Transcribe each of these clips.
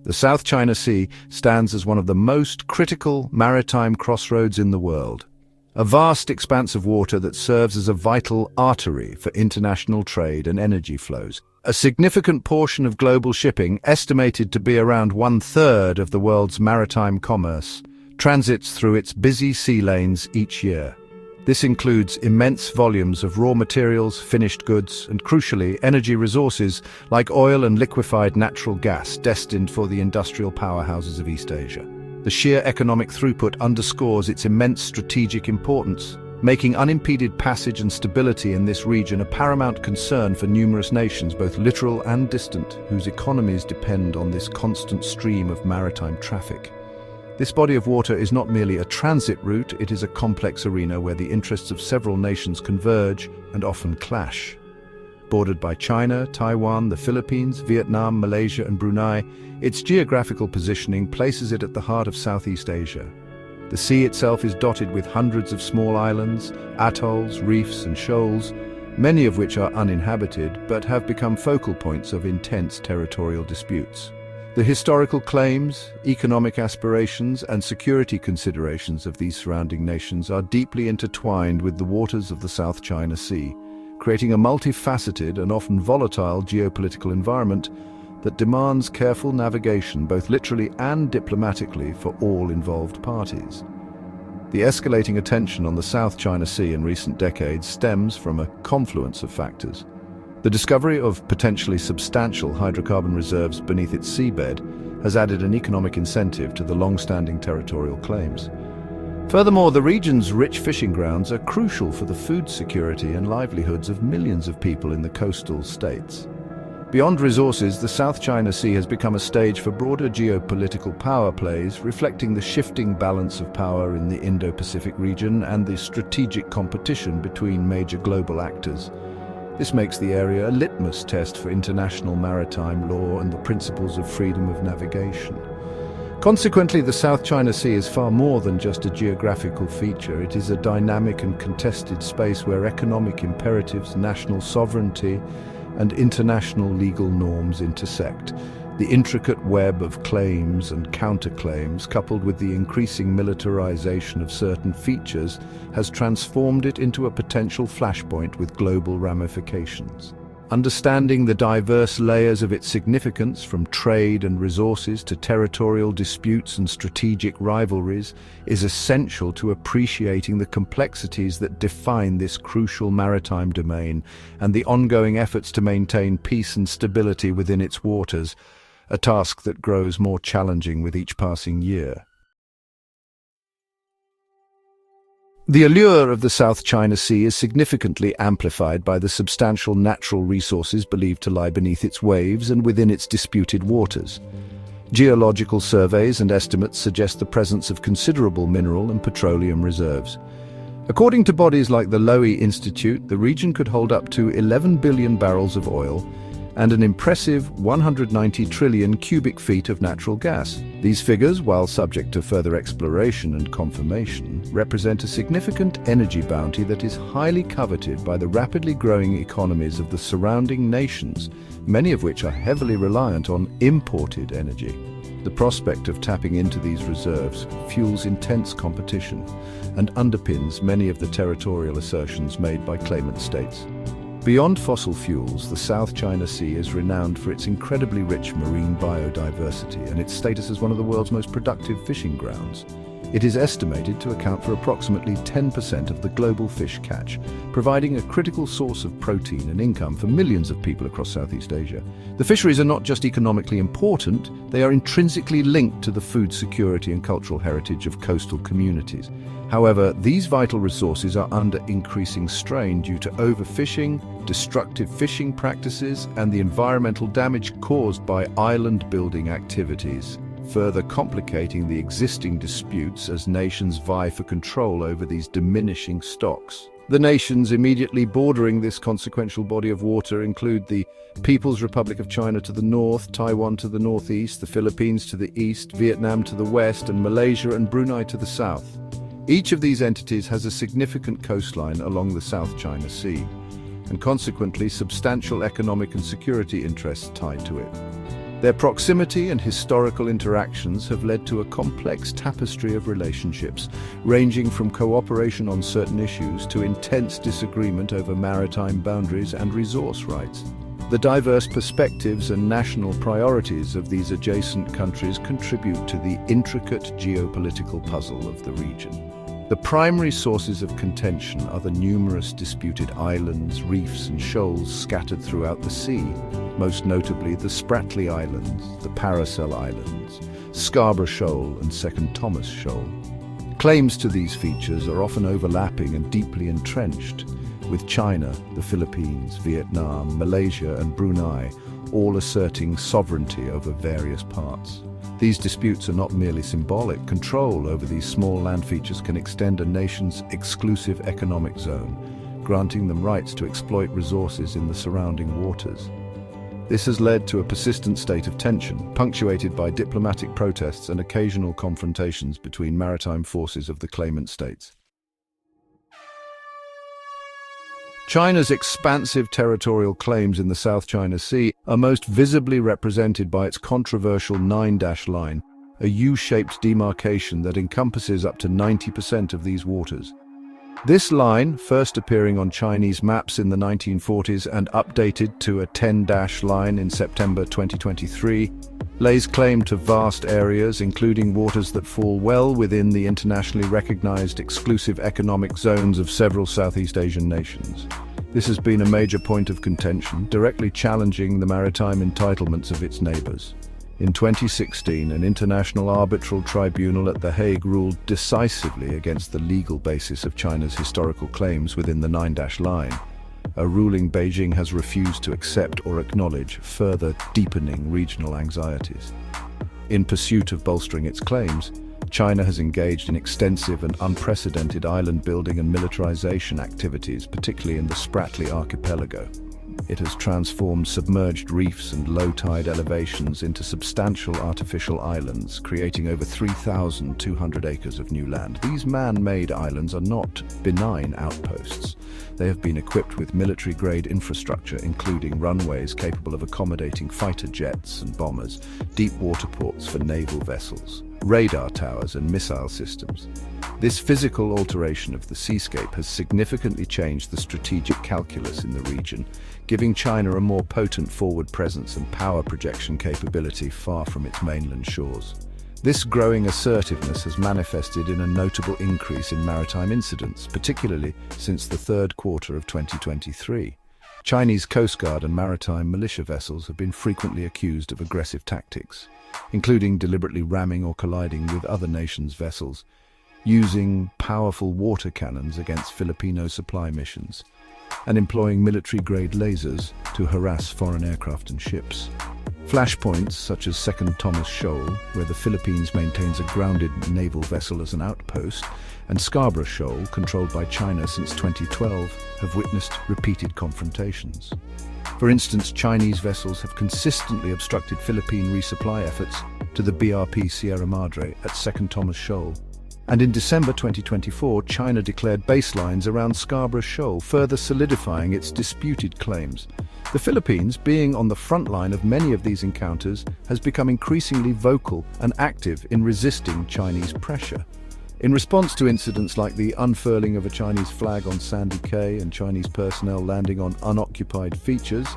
The South China Sea stands as one of the most critical maritime crossroads in the world. A vast expanse of water that serves as a vital artery for international trade and energy flows. A significant portion of global shipping, estimated to be around 1/3 of the world's maritime commerce, transits through its busy sea lanes each year. This includes immense volumes of raw materials, finished goods, and crucially, energy resources like oil and liquefied natural gas destined for the industrial powerhouses of East Asia. The sheer economic throughput underscores its immense strategic importance, making unimpeded passage and stability in this region a paramount concern for numerous nations, both littoral and distant, whose economies depend on this constant stream of maritime traffic. This body of water is not merely a transit route, it is a complex arena where the interests of several nations converge and often clash. Bordered by China, Taiwan, the Philippines, Vietnam, Malaysia, and Brunei, its geographical positioning places it at the heart of Southeast Asia. The sea itself is dotted with hundreds of small islands, atolls, reefs, and shoals, many of which are uninhabited but have become focal points of intense territorial disputes. The historical claims, economic aspirations, and security considerations of these surrounding nations are deeply intertwined with the waters of the South China Sea, creating a multifaceted and often volatile geopolitical environment that demands careful navigation both literally and diplomatically for all involved parties. The escalating attention on the South China Sea in recent decades stems from a confluence of factors. The discovery of potentially substantial hydrocarbon reserves beneath its seabed has added an economic incentive to the long-standing territorial claims. Furthermore, the region's rich fishing grounds are crucial for the food security and livelihoods of millions of people in the coastal states. Beyond resources, the South China Sea has become a stage for broader geopolitical power plays, reflecting the shifting balance of power in the Indo-Pacific region and the strategic competition between major global actors. This makes the area a litmus test for international maritime law and the principles of freedom of navigation. Consequently, the South China Sea is far more than just a geographical feature. It is a dynamic and contested space where economic imperatives, national sovereignty, and international legal norms intersect. The intricate web of claims and counterclaims, coupled with the increasing militarization of certain features, has transformed it into a potential flashpoint with global ramifications. Understanding the diverse layers of its significance, from trade and resources to territorial disputes and strategic rivalries, is essential to appreciating the complexities that define this crucial maritime domain and the ongoing efforts to maintain peace and stability within its waters, a task that grows more challenging with each passing year. The allure of the South China Sea is significantly amplified by the substantial natural resources believed to lie beneath its waves and within its disputed waters. Geological surveys and estimates suggest the presence of considerable mineral and petroleum reserves. According to bodies like the Lowy Institute, the region could hold up to 11 billion barrels of oil and an impressive 190 trillion cubic feet of natural gas. These figures, while subject to further exploration and confirmation, represent a significant energy bounty that is highly coveted by the rapidly growing economies of the surrounding nations, many of which are heavily reliant on imported energy. The prospect of tapping into these reserves fuels intense competition and underpins many of the territorial assertions made by claimant states. Beyond fossil fuels, the South China Sea is renowned for its incredibly rich marine biodiversity and its status as one of the world's most productive fishing grounds. It is estimated to account for approximately 10% of the global fish catch, providing a critical source of protein and income for millions of people across Southeast Asia. The fisheries are not just economically important, they are intrinsically linked to the food security and cultural heritage of coastal communities. However, these vital resources are under increasing strain due to overfishing, destructive fishing practices, and the environmental damage caused by island-building activities, further complicating the existing disputes as nations vie for control over these diminishing stocks. The nations immediately bordering this consequential body of water include the People's Republic of China to the north, Taiwan to the northeast, the Philippines to the east, Vietnam to the west, and Malaysia and Brunei to the south. Each of these entities has a significant coastline along the South China Sea, and consequently substantial economic and security interests tied to it. Their proximity and historical interactions have led to a complex tapestry of relationships, ranging from cooperation on certain issues to intense disagreement over maritime boundaries and resource rights. The diverse perspectives and national priorities of these adjacent countries contribute to the intricate geopolitical puzzle of the region. The primary sources of contention are the numerous disputed islands, reefs and shoals scattered throughout the sea, most notably the Spratly Islands, the Paracel Islands, Scarborough Shoal and Second Thomas Shoal. Claims to these features are often overlapping and deeply entrenched, with China, the Philippines, Vietnam, Malaysia and Brunei all asserting sovereignty over various parts. These disputes are not merely symbolic. Control over these small land features can extend a nation's exclusive economic zone, granting them rights to exploit resources in the surrounding waters. This has led to a persistent state of tension, punctuated by diplomatic protests and occasional confrontations between maritime forces of the claimant states. China's expansive territorial claims in the South China Sea are most visibly represented by its controversial 9-line, a U-shaped demarcation that encompasses up to 90% of these waters. This line, first appearing on Chinese maps in the 1940s and updated to a 10-line in September 2023, lays claim to vast areas, including waters that fall well within the internationally recognized exclusive economic zones of several Southeast Asian nations. This has been a major point of contention, directly challenging the maritime entitlements of its neighbors. In 2016, an international arbitral tribunal at The Hague ruled decisively against the legal basis of China's historical claims within the 9-line, a ruling Beijing has refused to accept or acknowledge, further deepening regional anxieties. In pursuit of bolstering its claims, China has engaged in extensive and unprecedented island building and militarization activities, particularly in the Spratly archipelago. It has transformed submerged reefs and low-tide elevations into substantial artificial islands, creating over 3,200 acres of new land. These man-made islands are not benign outposts. They have been equipped with military-grade infrastructure, including runways capable of accommodating fighter jets and bombers, deep water ports for naval vessels, radar towers and missile systems. This physical alteration of the seascape has significantly changed the strategic calculus in the region, giving China a more potent forward presence and power projection capability far from its mainland shores. This growing assertiveness has manifested in a notable increase in maritime incidents, particularly since the third quarter of 2023. Chinese Coast Guard and maritime militia vessels have been frequently accused of aggressive tactics, including deliberately ramming or colliding with other nations' vessels, using powerful water cannons against Filipino supply missions, and employing military-grade lasers to harass foreign aircraft and ships. Flashpoints such as Second Thomas Shoal, where the Philippines maintains a grounded naval vessel as an outpost, and Scarborough Shoal, controlled by China since 2012, have witnessed repeated confrontations. For instance, Chinese vessels have consistently obstructed Philippine resupply efforts to the BRP Sierra Madre at Second Thomas Shoal. And in December 2024, China declared baselines around Scarborough Shoal, further solidifying its disputed claims. The Philippines, being on the front line of many of these encounters, has become increasingly vocal and active in resisting Chinese pressure. In response to incidents like the unfurling of a Chinese flag on Sandy Cay and Chinese personnel landing on unoccupied features,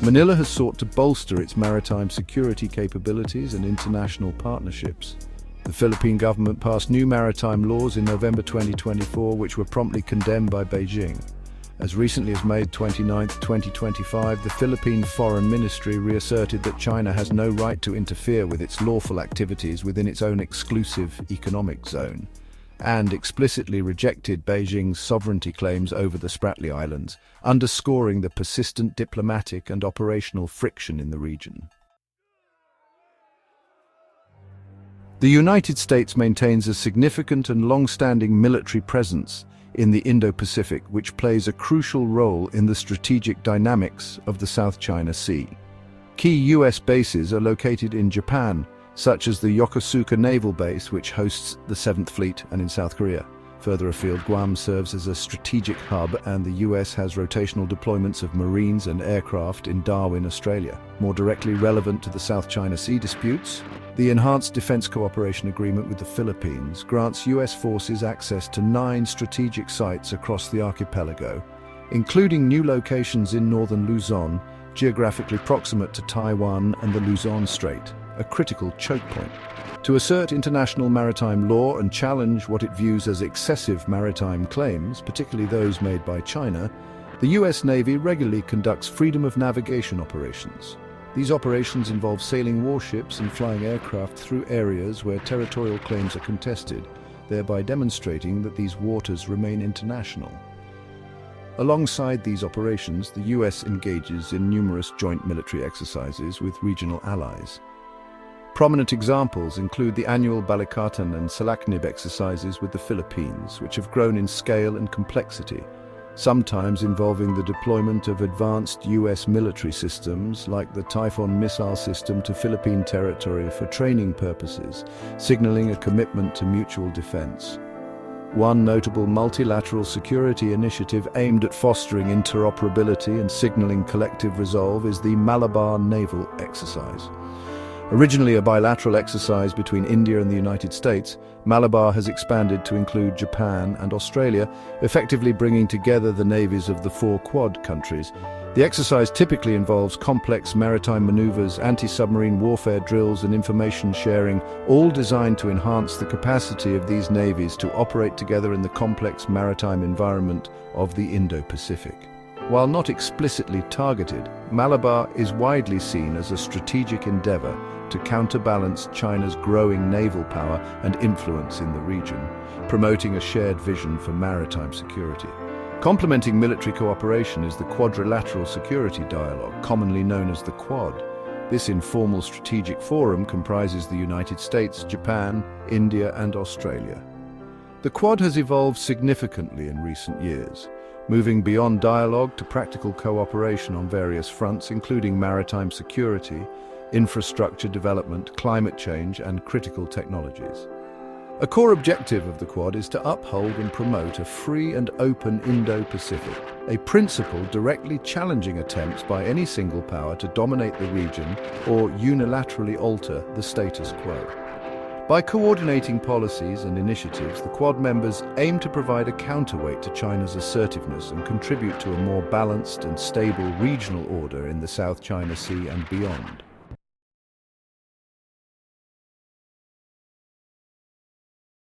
Manila has sought to bolster its maritime security capabilities and international partnerships. The Philippine government passed new maritime laws in November 2024, which were promptly condemned by Beijing. As recently as May 29, 2025, the Philippine Foreign Ministry reasserted that China has no right to interfere with its lawful activities within its own exclusive economic zone, and explicitly rejected Beijing's sovereignty claims over the Spratly Islands, underscoring the persistent diplomatic and operational friction in the region. The United States maintains a significant and long-standing military presence in the Indo-Pacific, which plays a crucial role in the strategic dynamics of the South China Sea. Key U.S. bases are located in Japan, such as the Yokosuka Naval Base, which hosts the 7th Fleet, and in South Korea. Further afield, Guam serves as a strategic hub, and the US has rotational deployments of Marines and aircraft in Darwin, Australia. More directly relevant to the South China Sea disputes, the Enhanced Defense Cooperation Agreement with the Philippines grants US forces access to 9 strategic sites across the archipelago, including new locations in northern Luzon, geographically proximate to Taiwan and the Luzon Strait, a critical choke point. To assert international maritime law and challenge what it views as excessive maritime claims, particularly those made by China, the US Navy regularly conducts freedom of navigation operations. These operations involve sailing warships and flying aircraft through areas where territorial claims are contested, thereby demonstrating that these waters remain international. Alongside these operations, the US engages in numerous joint military exercises with regional allies. Prominent examples include the annual Balikatan and Salaknib exercises with the Philippines, which have grown in scale and complexity, sometimes involving the deployment of advanced US military systems like the Typhoon missile system to Philippine territory for training purposes, signaling a commitment to mutual defense. One notable multilateral security initiative aimed at fostering interoperability and signaling collective resolve is the Malabar naval exercise. Originally a bilateral exercise between India and the United States, Malabar has expanded to include Japan and Australia, effectively bringing together the navies of the 4 Quad countries. The exercise typically involves complex maritime maneuvers, anti-submarine warfare drills and information sharing, all designed to enhance the capacity of these navies to operate together in the complex maritime environment of the Indo-Pacific. While not explicitly targeted, Malabar is widely seen as a strategic endeavor to counterbalance China's growing naval power and influence in the region, promoting a shared vision for maritime security. Complementing military cooperation is the Quadrilateral Security Dialogue, commonly known as the Quad. This informal strategic forum comprises the United States, Japan, India, and Australia. The Quad has evolved significantly in recent years, moving beyond dialogue to practical cooperation on various fronts, including maritime security, infrastructure development, climate change, and critical technologies. A core objective of the Quad is to uphold and promote a free and open Indo-Pacific, a principle directly challenging attempts by any single power to dominate the region or unilaterally alter the status quo. By coordinating policies and initiatives, the Quad members aim to provide a counterweight to China's assertiveness and contribute to a more balanced and stable regional order in the South China Sea and beyond.